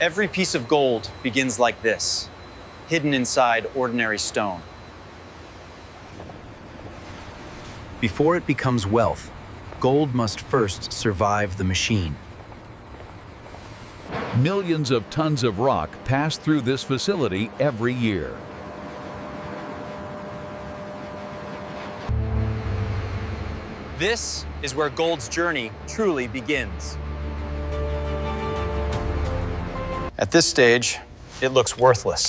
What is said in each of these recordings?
Every piece of gold begins like this, hidden inside ordinary stone. Before it becomes wealth, gold must first survive the machine. Millions of tons of rock pass through this facility every year. This is where gold's journey truly begins. At this stage, it looks worthless.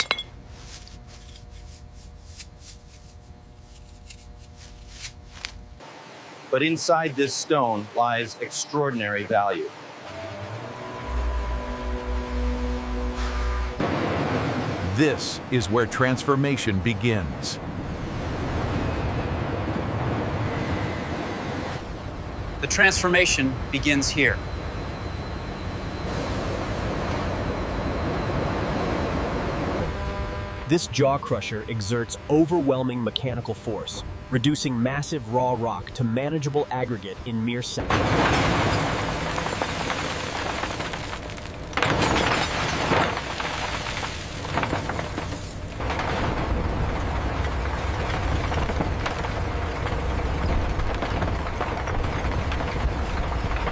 But inside this stone lies extraordinary value. This is where transformation begins. The transformation begins here. This jaw crusher exerts overwhelming mechanical force, reducing massive raw rock to manageable aggregate in mere seconds.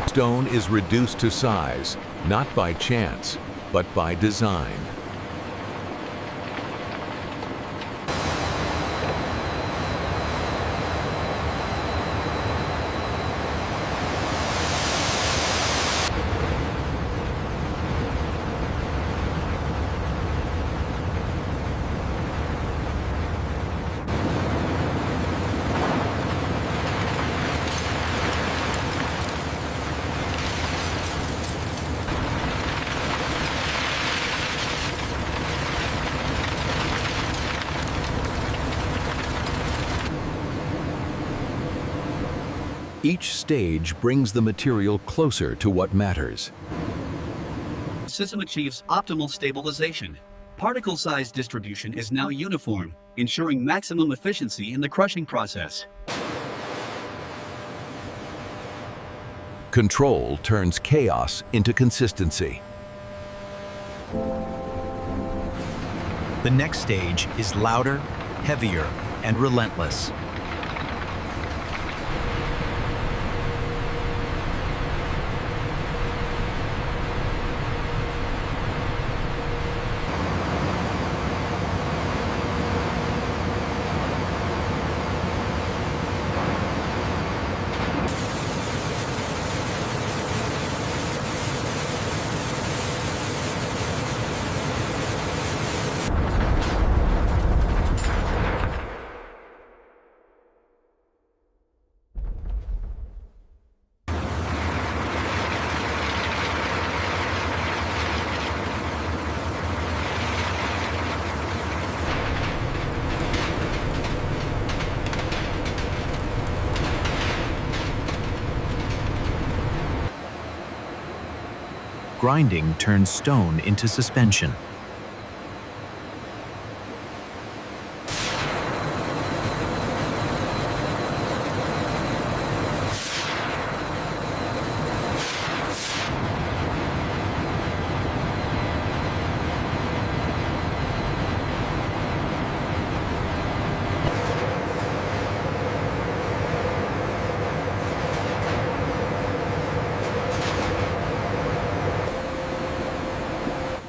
Stone is reduced to size, not by chance, but by design. Each stage brings the material closer to what matters. The system achieves optimal stabilization. Particle size distribution is now uniform, ensuring maximum efficiency in the crushing process. Control turns chaos into consistency. The next stage is louder, heavier, and relentless. Grinding turns stone into suspension.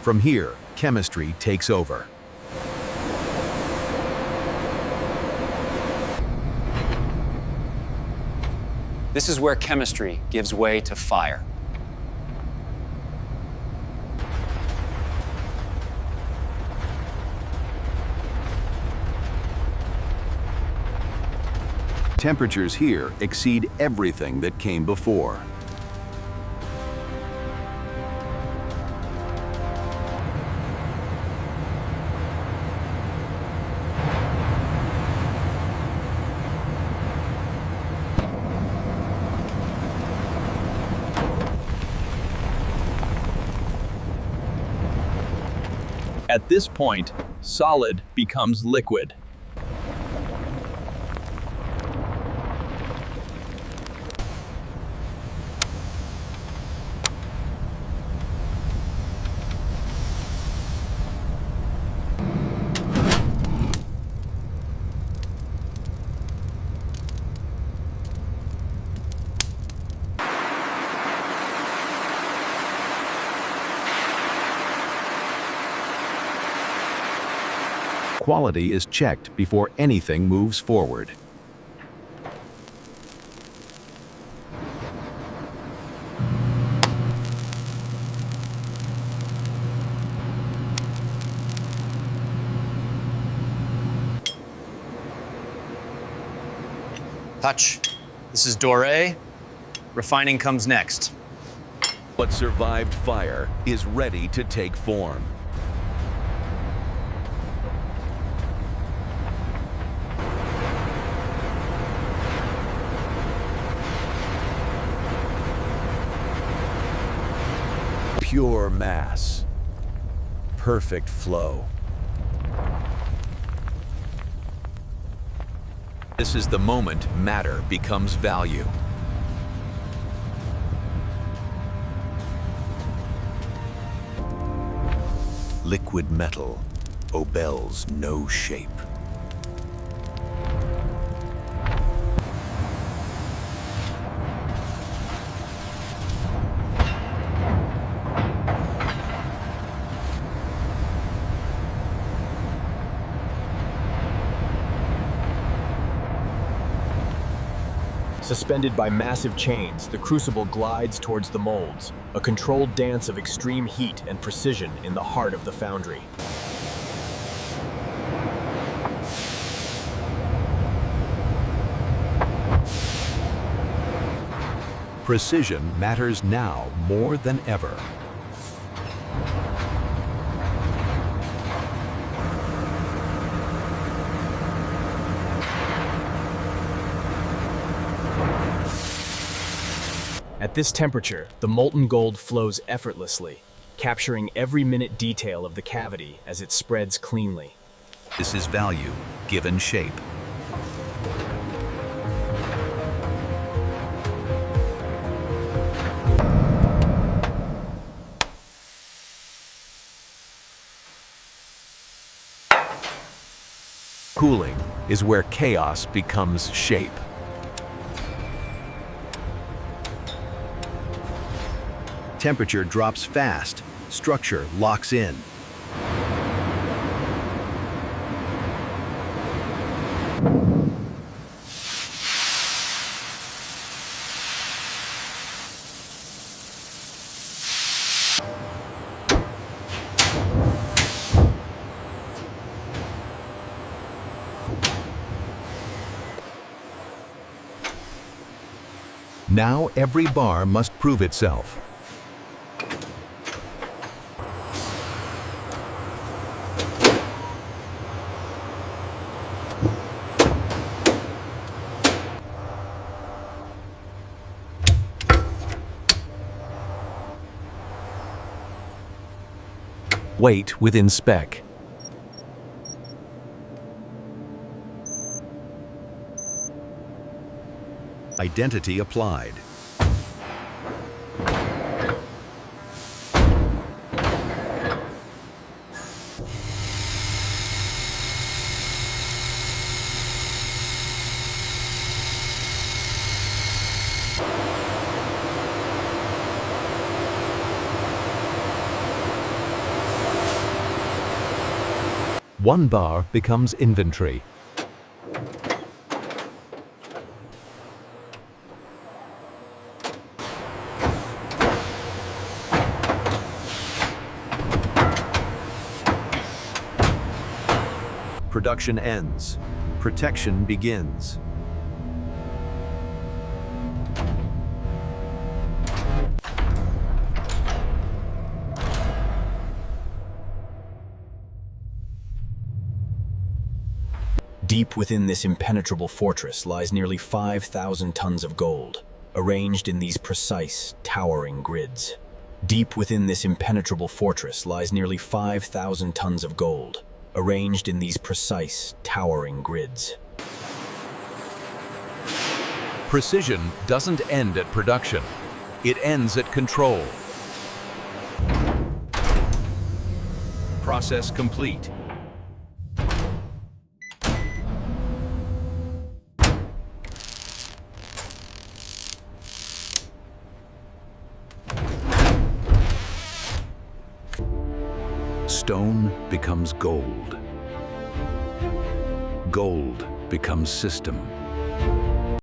From here, chemistry takes over. This is where chemistry gives way to fire. Temperatures here exceed everything that came before. At this point, solid becomes liquid. quality is checked before anything moves forward. Hutch, this is Doré. Refining comes next. What survived fire is ready to take form. Pure mass. Perfect flow. This is the moment matter becomes value. Liquid metal obeys no shape. Suspended by massive chains, the crucible glides towards the molds, a controlled dance of extreme heat and precision in the heart of the foundry. Precision matters now more than ever. At this temperature, the molten gold flows effortlessly, capturing every minute detail of the cavity as it spreads cleanly. This is value given shape. Cooling is where chaos becomes shape. Temperature drops fast, structure locks in. Now every bar must prove itself. Weight within spec. Identity applied. One bar becomes inventory. Production ends. Protection begins. Deep within this impenetrable fortress lies nearly 5,000 tons of gold, arranged in these precise, towering grids. Deep within this impenetrable fortress lies nearly 5,000 tons of gold, arranged in these precise, towering grids. Precision doesn't end at production. It ends at control. Process complete. Stone becomes gold. Gold becomes system.